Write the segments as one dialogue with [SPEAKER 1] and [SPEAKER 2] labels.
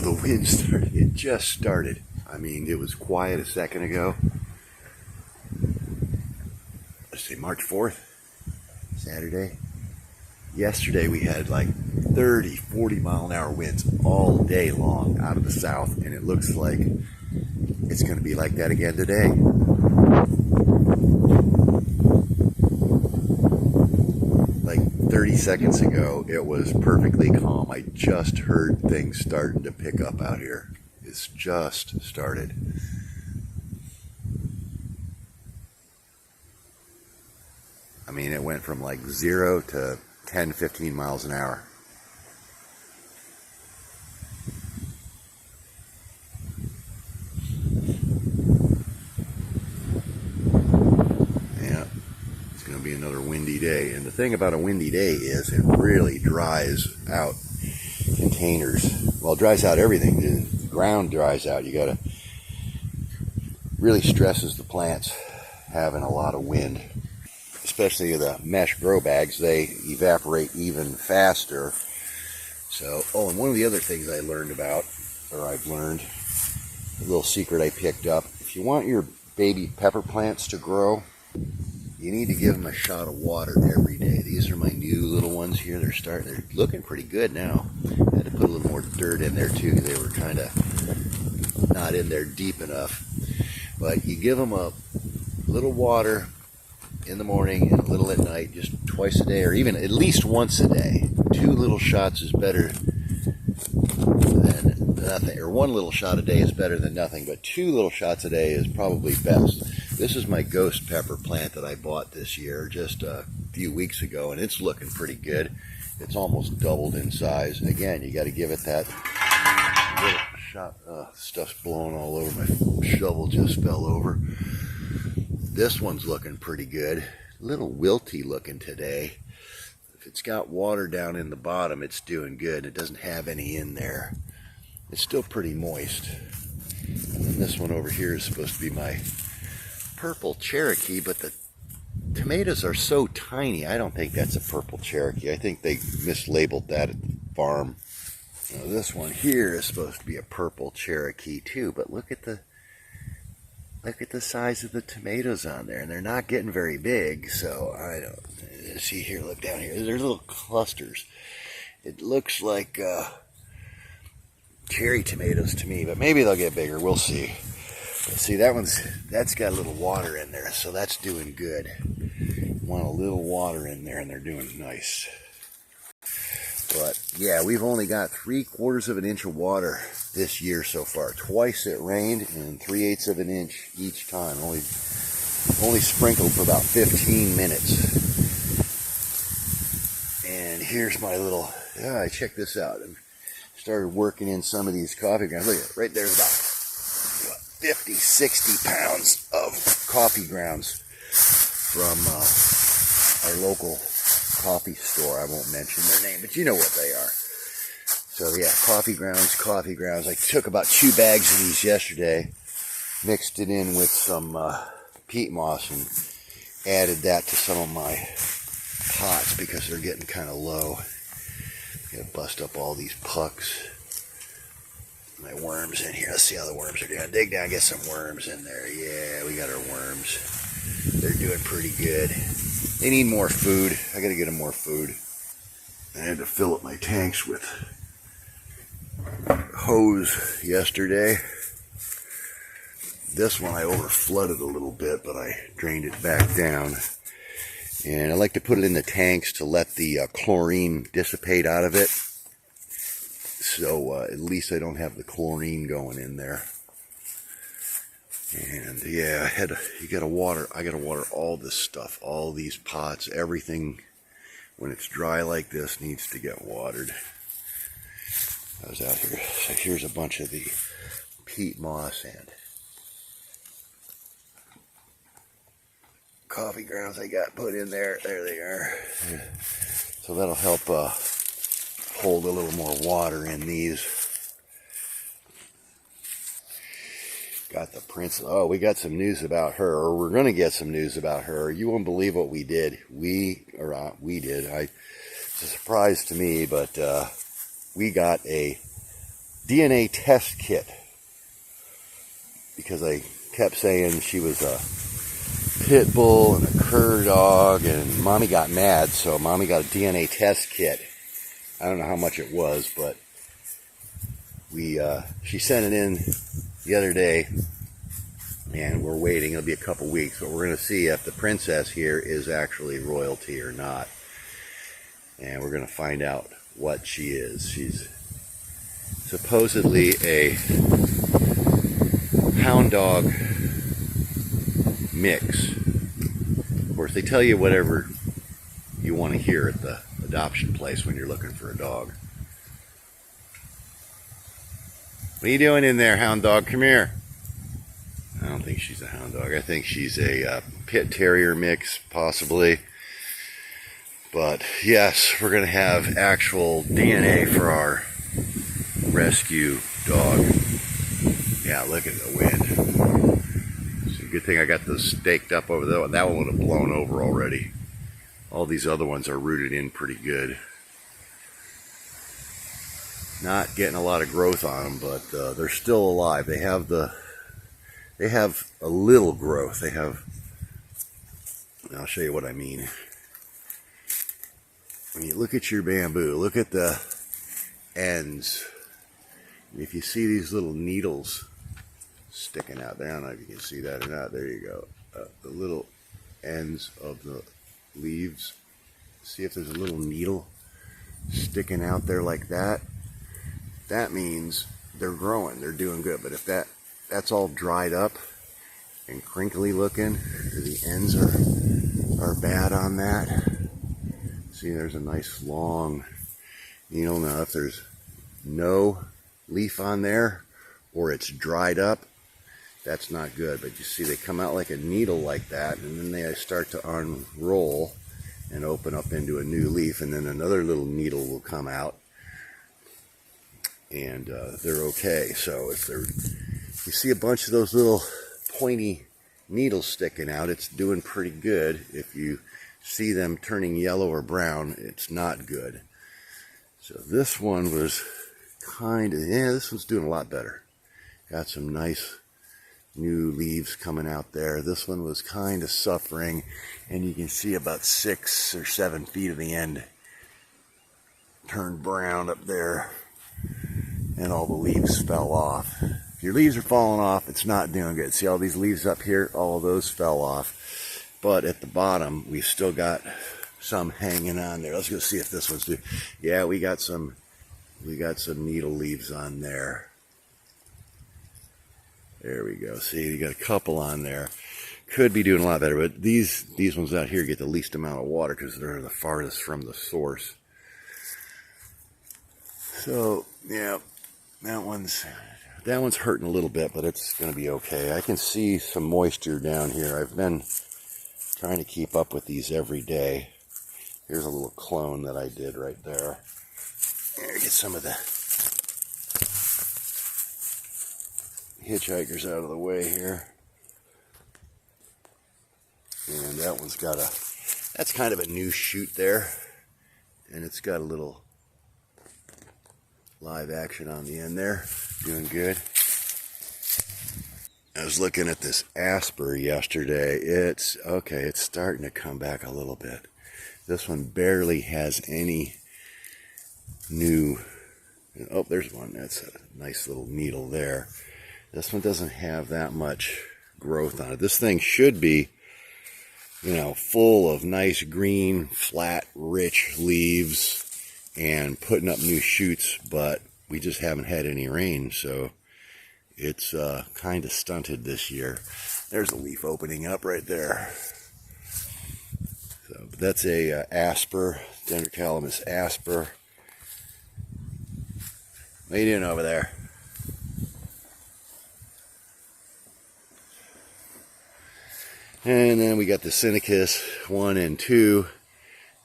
[SPEAKER 1] the wind started. It just started. I mean, it was quiet a second ago. Let's say March 4th, Saturday. Yesterday we had like 30, 40 mile an hour winds all day long out of the south, and it looks like it's going to be like that again today. Like 30 seconds ago, it was perfectly calm. I just heard things starting to pick up out here. It's just started. I mean, it went from like 0 to 10, 15 miles an hour. Yeah, it's going to be another windy day. And the thing about a windy day is it really dries out containers. Well, it dries out everything. The ground dries out. You got to really stresses the plants having a lot of wind. Especially the mesh grow bags, they evaporate even faster. So, oh, and one of the other things I learned about, or I've learned, a little secret I picked up, if you want your baby pepper plants to grow, you need to give them a shot of water every day. These are my new little ones here. They're looking pretty good now. I had to put a little more dirt in there too. They were kind of not in there deep enough. But you give them a little water in the morning and a little at night, just twice a day, or even at least once a day. 2 little shots is better than nothing, or 1 little shot a day is better than nothing, but 2 little shots a day is probably best. This is my ghost pepper plant that I bought this year just a few weeks ago, and it's looking pretty good. It's almost doubled in size. Again, you got to give it that little shot. Stuff's blowing all over. My shovel just fell over. This one's looking pretty good. A little wilty looking today. If it's got water down in the bottom, it's doing good. It doesn't have any in there. It's still pretty moist. And then this one over here is supposed to be my purple Cherokee, but the tomatoes are so tiny. I don't think that's a purple Cherokee. I think they mislabeled that at the farm. Now, this one here is supposed to be a purple Cherokee too, but look at the size of the tomatoes on there, and they're not getting very big, so I don't see here. Look down here. There's little clusters. It looks like cherry tomatoes to me, but maybe they'll get bigger. We'll see. But see, that's got a little water in there, so that's doing good. Want a little water in there, and they're doing nice. But yeah, we've only got 3/4 of an inch of water this year so far. Twice it rained, and 3/8 of an inch each time. Only sprinkled for about 15 minutes. And here's my little. Check this out. I started working in some of these coffee grounds. Look at it, right there's about 50, 60 pounds of coffee grounds from our local coffee store. I won't mention their name, but you know what they are. So yeah, coffee grounds. I took about 2 bags of these yesterday, mixed it in with some peat moss, and added that to some of my pots because they're getting kind of low. Gotta bust up all these pucks. My worms in here. Let's see how the worms are doing. Dig down, get some worms in there. Yeah, we got our worms. They're doing pretty good. They need more food. I gotta get them more food. I had to fill up my tanks with hose yesterday. This one I over flooded a little bit, but I drained it back down. And I like to put it in the tanks to let the chlorine dissipate out of it. So at least I don't have the chlorine going in there. And yeah, I gotta water all this stuff, all these pots, everything. When it's dry like this, needs to get watered. I was out here. So here's a bunch of the peat moss and coffee grounds I got put in there. There they are. So that'll help hold a little more water in these. Got the princess. Oh, we got some news about her, or we're going to get some news about her. You won't believe what we did. We did. It's a surprise to me, but we got a DNA test kit because I kept saying she was a pit bull and a cur dog, and Mommy got mad, so Mommy got a DNA test kit. I don't know how much it was, but she sent it in the other day, and we're waiting. It'll be a couple weeks, but we're going to see if the princess here is actually royalty or not, and we're going to find out what she is. She's supposedly a hound dog mix. Of course, they tell you whatever you want to hear at the adoption place when you're looking for a dog. What are you doing in there, hound dog? Come here. I don't think she's a hound dog. I think she's a pit terrier mix, possibly. But yes, we're going to have actual DNA for our rescue dog. Yeah, look at the wind. It's a good thing I got those staked up over there. That one would have blown over already. All these other ones are rooted in pretty good. Not getting a lot of growth on them, but they're still alive. They have a little growth. I'll show you what I mean. When you look at your bamboo, look at the ends. If you see these little needles sticking out there, I don't know if you can see that or not. There you go. The little ends of the leaves. See if there's a little needle sticking out there like that. That means they're growing. They're doing good. But if that's all dried up and crinkly looking, the ends are bad on that. See, there's a nice long needle. Now, if there's no leaf on there or it's dried up, that's not good. But you see they come out like a needle like that, and then they start to unroll and open up into a new leaf, and then another little needle will come out, and they're okay. So if you see a bunch of those little pointy needles sticking out, it's doing pretty good. If you see them turning yellow or brown, it's not good. So this one was this one's doing a lot better. Got some nice new leaves coming out there. This one was kind of suffering, and you can see about 6 or 7 feet of the end turned brown up there, and all the leaves fell off. If your leaves are falling off, it's not doing good. See all these leaves up here? All of those fell off. But at the bottom, we've still got some hanging on there. Let's go see if this one's doing. Yeah, we got some needle leaves on there. There we go. See, you got a couple on there. Could be doing a lot better, but these ones out here get the least amount of water because they're the farthest from the source. So yeah, that one's hurting a little bit, but it's going to be okay. I can see some moisture down here. I've been trying to keep up with these every day. Here's a little clone that I did right there. Here, get some of the hitchhikers out of the way here. And that one's got that's kind of a new shoot there. And it's got a little live action on the end there. Doing good. I was looking at this Asper yesterday. It's okay, it's starting to come back a little bit. This one barely has any new. Oh, there's one. That's a nice little needle there. This one doesn't have that much growth on it. This thing should be, full of nice green, flat, rich leaves and putting up new shoots, but we just haven't had any rain, so it's kind of stunted this year. There's a leaf opening up right there. So, but that's a Asper, Dendrocalamus Asper. What are you doing over there? And then we got the Synicus 1 and 2.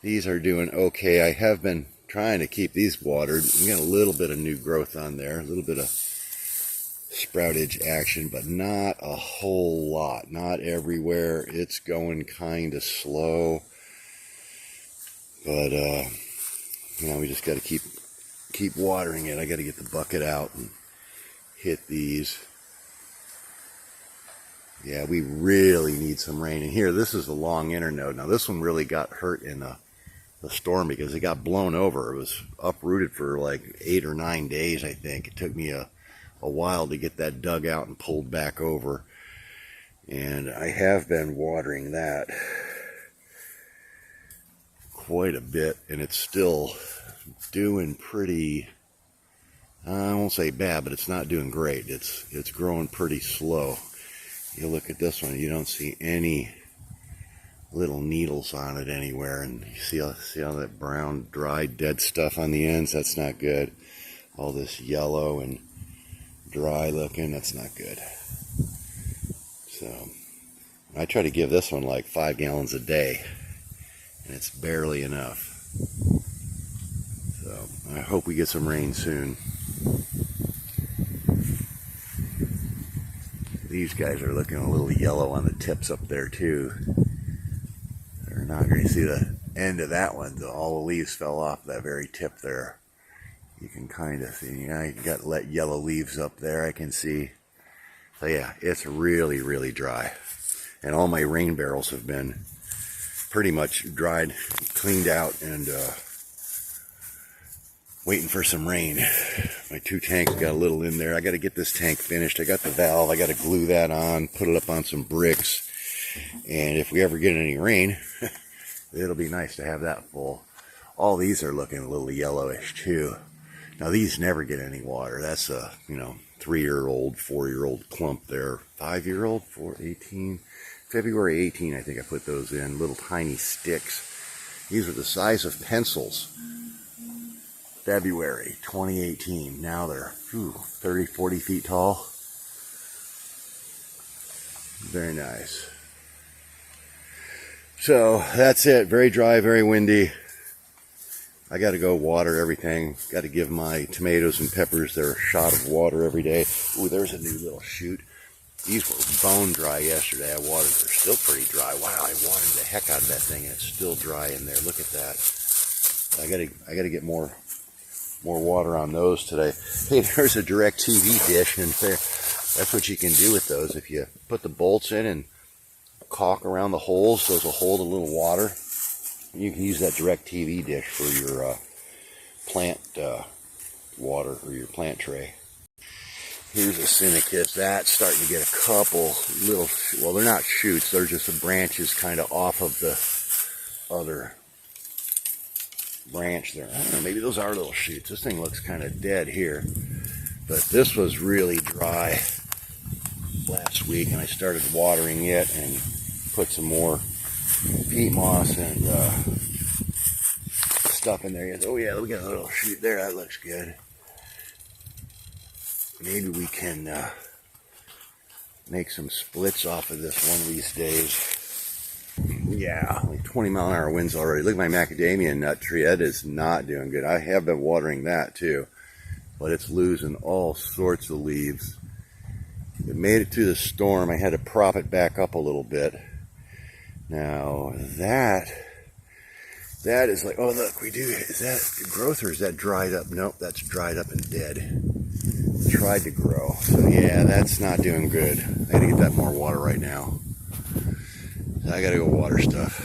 [SPEAKER 1] These are doing okay. I have been trying to keep these watered. We got a little bit of new growth on there, a little bit of sproutage action, but not a whole lot. Not everywhere. It's going kind of slow. But we just got to keep keep watering it. I got to get the bucket out and hit these. Yeah, we really need some rain in here. This is the long internode. Now this one really got hurt in the storm because it got blown over. It was uprooted for like 8 or 9 days, I think. It took me a while to get that dug out and pulled back over. And I have been watering that quite a bit, and it's still doing pretty, I won't say bad, but it's not doing great. It's growing pretty slow. You look at this one, you don't see any little needles on it anywhere, and you see all that brown, dry, dead stuff on the ends. That's not good. All this yellow and dry looking, that's not good. So I try to give this one like 5 gallons a day, and it's barely enough. So I hope we get some rain soon. These guys are looking a little yellow on the tips up there too. They're not going to see the end of that one. All the leaves fell off that very tip there. You can kind of see, yeah, you got yellow leaves up there, I can see. So yeah, it's really, really dry. And all my rain barrels have been pretty much dried, cleaned out, and waiting for some rain. My 2 tanks got a little in there. I got to get this tank finished. I got the valve. I got to glue that on, put it up on some bricks. And if we ever get any rain, it'll be nice to have that full. All these are looking a little yellowish too. Now these never get any water. That's a 3-year-old, 4-year-old clump there. 5-year-old, 18. February 18, I think I put those in. Little tiny sticks. These are the size of pencils. February 2018. Now they're 30, 40 feet tall. Very nice. So that's it. Very dry, very windy. I got to go water everything. Got to give my tomatoes and peppers their shot of water every day. Ooh, there's a new little shoot. These were bone dry yesterday. I watered. They're still pretty dry. Wow, I watered the heck out of that thing, and it's still dry in there. Look at that. I got to get more water on those today. Hey, there's a DirecTV dish, and that's what you can do with those. If you put the bolts in and caulk around the holes, those will hold a little water. You can use that DirecTV dish for your plant water, or your plant tray. Here's a Syndicus. That's starting to get a couple little, well, they're not shoots, they're just the branches kind of off of the other branch there. I don't know, maybe those are little shoots. This thing looks kind of dead here, but this was really dry last week, and I started watering it and put some more peat moss and stuff in there. Oh yeah, we got a little shoot there. That looks good. Maybe we can make some splits off of this one of these days. Yeah, like 20-mile-an-hour winds already. Look at my macadamia nut tree. That is not doing good. I have been watering that too, but it's losing all sorts of leaves. It made it through the storm. I had to prop it back up a little bit. Now that is like, oh look, is that growth or is that dried up? Nope, that's dried up and dead. Tried to grow. So yeah, that's not doing good. I gotta get that more water right now. I gotta go water stuff.